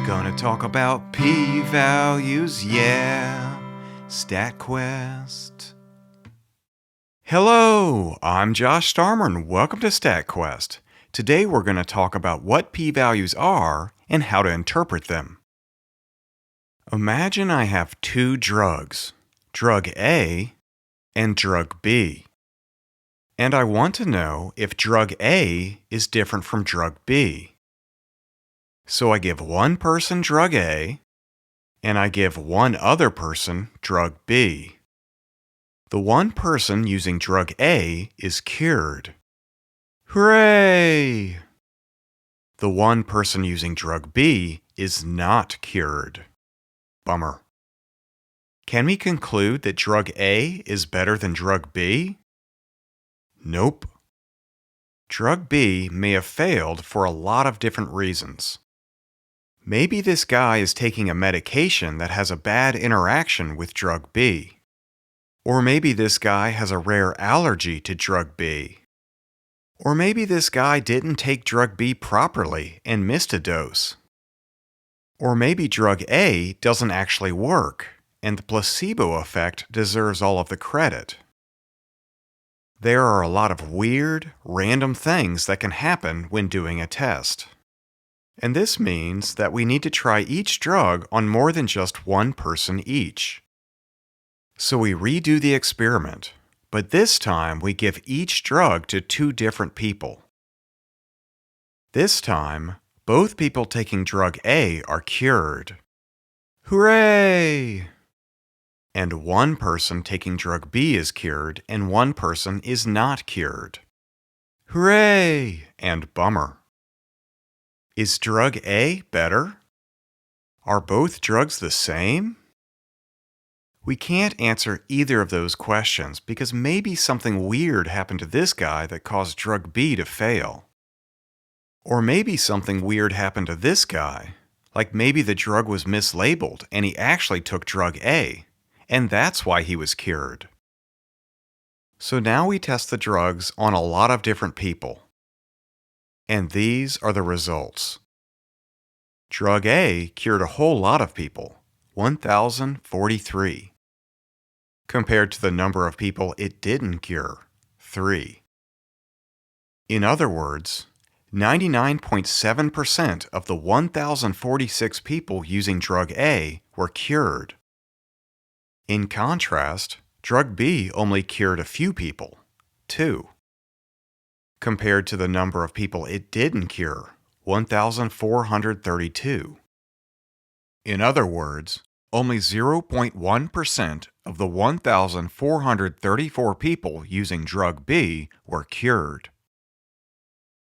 Gonna talk about p-values, yeah. StatQuest. Hello, I'm Josh Starmer and welcome to StatQuest. Today we're going to talk about what p-values are and how to interpret them. Imagine I have two drugs, drug A and drug B. And I want to know if drug A is different from drug B. So I give one person drug A, and I give one other person drug B. The one person using drug A is cured. Hooray! The one person using drug B is not cured. Bummer. Can we conclude that drug A is better than drug B? Nope. Drug B may have failed for a lot of different reasons. Maybe this guy is taking a medication that has a bad interaction with drug B. Or maybe this guy has a rare allergy to drug B. Or maybe this guy didn't take drug B properly and missed a dose. Or maybe drug A doesn't actually work, and the placebo effect deserves all of the credit. There are a lot of weird, random things that can happen when doing a test. And this means that we need to try each drug on more than just one person each. So we redo the experiment, but this time we give each drug to two different people. This time, both people taking drug A are cured. Hooray! And one person taking drug B is cured and one person is not cured. Hooray! And bummer. Is drug A better? Are both drugs the same? We can't answer either of those questions because maybe something weird happened to this guy that caused drug B to fail. Or maybe something weird happened to this guy, like maybe the drug was mislabeled and he actually took drug A, and that's why he was cured. So now we test the drugs on a lot of different people. And these are the results. Drug A cured a whole lot of people, 1,043, compared to the number of people it didn't cure, 3. In other words, 99.7% of the 1,046 people using drug A were cured. In contrast, drug B only cured a few people, 2. Compared to the number of people it didn't cure, 1,432. In other words, only 0.1% of the 1,434 people using drug B were cured.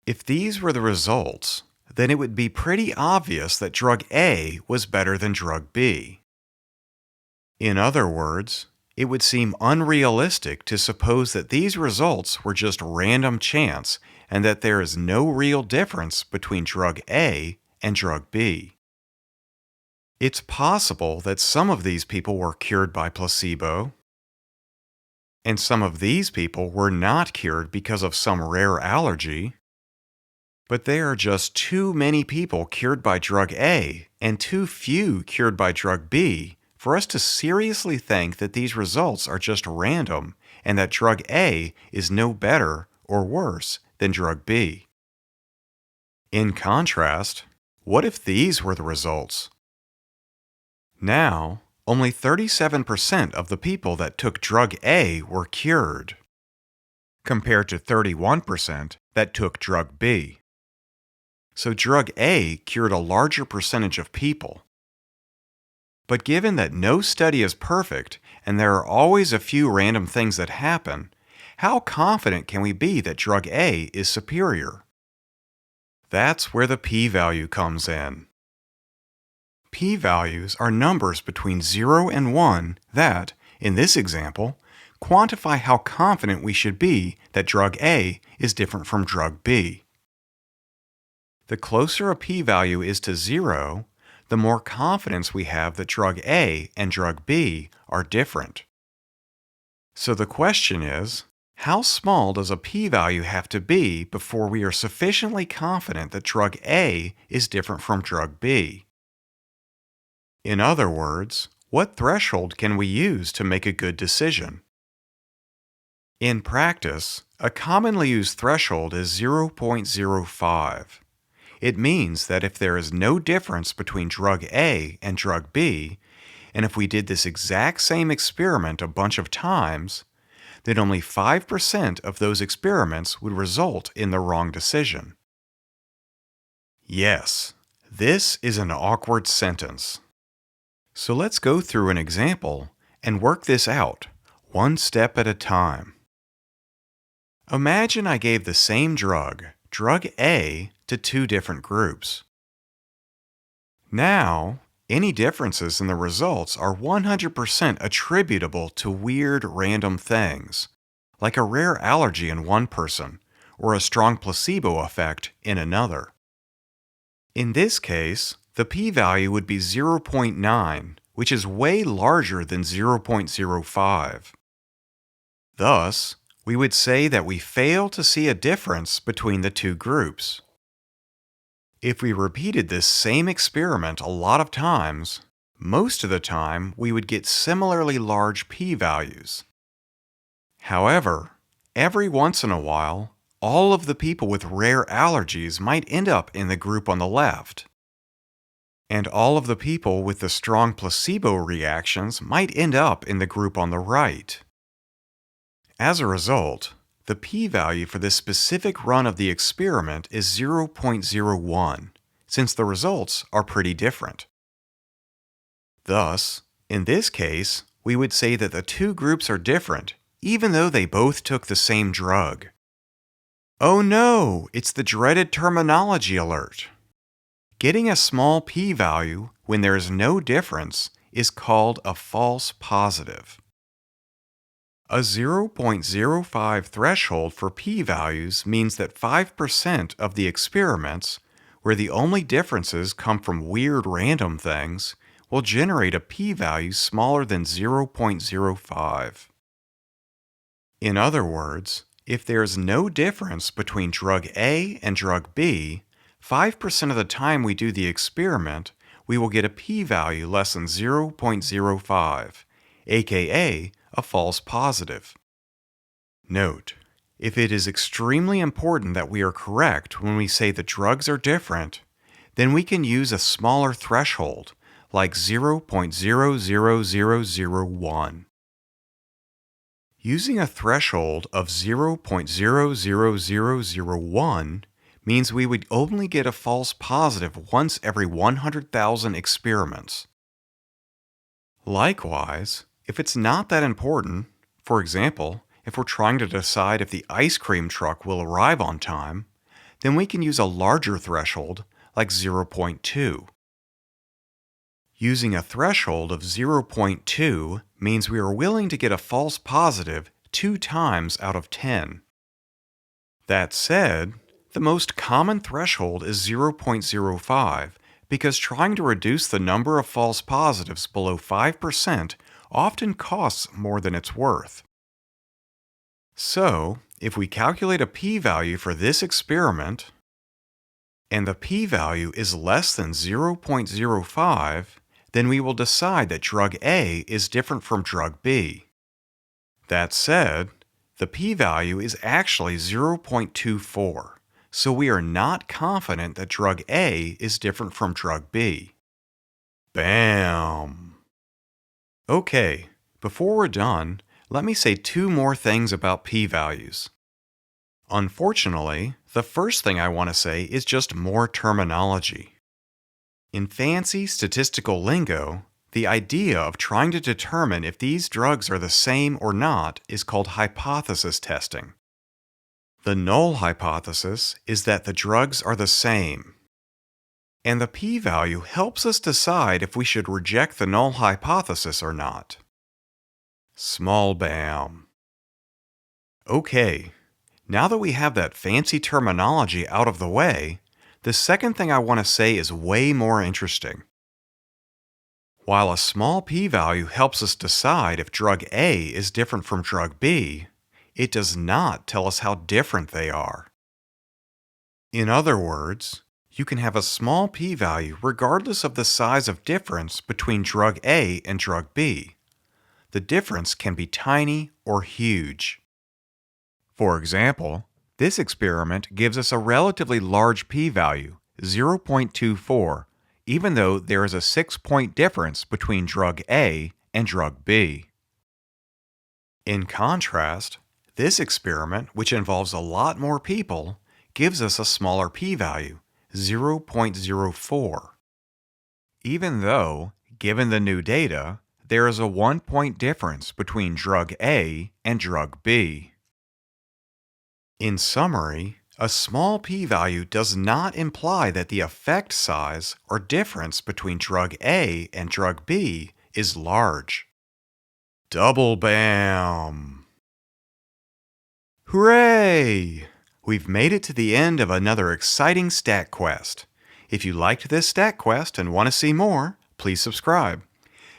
If these were the results, then it would be pretty obvious that drug A was better than drug B. In other words, it would seem unrealistic to suppose that these results were just random chance and that there is no real difference between drug A and drug B. It's possible that some of these people were cured by placebo, and some of these people were not cured because of some rare allergy, but there are just too many people cured by drug A and too few cured by drug B for us to seriously think that these results are just random and that drug A is no better or worse than drug B. In contrast, what if these were the results? Now, only 37% of the people that took drug A were cured, compared to 31% that took drug B. So drug A cured a larger percentage of people. But given that no study is perfect and there are always a few random things that happen, how confident can we be that drug A is superior? That's where the p-value comes in. P-values are numbers between 0 and 1 that, in this example, quantify how confident we should be that drug A is different from drug B. The closer a p-value is to 0, the more confidence we have that drug A and drug B are different. So the question is, how small does a p-value have to be before we are sufficiently confident that drug A is different from drug B? In other words, what threshold can we use to make a good decision? In practice, a commonly used threshold is 0.05. It means that if there is no difference between drug A and drug B, and if we did this exact same experiment a bunch of times, then only 5% of those experiments would result in the wrong decision. Yes, this is an awkward sentence. So let's go through an example and work this out, one step at a time. Imagine I gave the same drug, drug A, to two different groups. Now, any differences in the results are 100% attributable to weird random things, like a rare allergy in one person or a strong placebo effect in another. In this case, the p-value would be 0.9, which is way larger than 0.05. Thus, we would say that we fail to see a difference between the two groups. If we repeated this same experiment a lot of times, most of the time we would get similarly large p-values. However, every once in a while, all of the people with rare allergies might end up in the group on the left, and all of the people with the strong placebo reactions might end up in the group on the right. As a result, the p-value for this specific run of the experiment is 0.01, since the results are pretty different. Thus, in this case, we would say that the two groups are different, even though they both took the same drug. Oh no, it's the dreaded terminology alert. Getting a small p-value when there is no difference is called a false positive. A 0.05 threshold for p-values means that 5% of the experiments, where the only differences come from weird random things, will generate a p-value smaller than 0.05. In other words, if there is no difference between drug A and drug B, 5% of the time we do the experiment, we will get a p-value less than 0.05, aka a false positive. Note, if it is extremely important that we are correct when we say the drugs are different, then we can use a smaller threshold, like 0.00001. Using a threshold of 0.00001 means we would only get a false positive once every 100,000 experiments. Likewise, if it's not that important, for example, if we're trying to decide if the ice cream truck will arrive on time, then we can use a larger threshold, like 0.2. Using a threshold of 0.2 means we are willing to get a false positive 2 times out of 10. That said, the most common threshold is 0.05 because trying to reduce the number of false positives below 5% often costs more than it's worth. So, if we calculate a p-value for this experiment, and the p-value is less than 0.05, then we will decide that drug A is different from drug B. That said, the p-value is actually 0.24, so we are not confident that drug A is different from drug B. Bam! Okay, before we're done, let me say 2 more things about p-values. Unfortunately, the first thing I want to say is just more terminology. In fancy statistical lingo, the idea of trying to determine if these drugs are the same or not is called hypothesis testing. The null hypothesis is that the drugs are the same. And the p-value helps us decide if we should reject the null hypothesis or not. Small bam. Okay, now that we have that fancy terminology out of the way, the second thing I want to say is way more interesting. While a small p-value helps us decide if drug A is different from drug B, it does not tell us how different they are. In other words, You can have a small p-value regardless of the size of difference between drug A and drug B. The difference can be tiny or huge. For example, this experiment gives us a relatively large p-value, 0.24, even though there is a 6-point difference between drug A and drug B. In contrast, this experiment, which involves a lot more people, gives us a smaller p-value, 0.04. Even though, given the new data, there is a 1-point difference between drug A and drug B. In summary, a small p-value does not imply that the effect size or difference between drug A and drug B is large. Double bam! Hooray! We've made it to the end of another exciting StatQuest. If you liked this StatQuest and want to see more, please subscribe.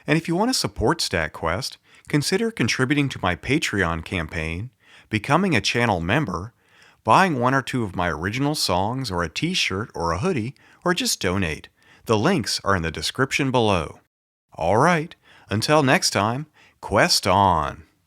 And if you want to support StatQuest, consider contributing to my Patreon campaign, becoming a channel member, buying one or two of my original songs or a t-shirt or a hoodie, or just donate. The links are in the description below. All right, until next time, Quest on!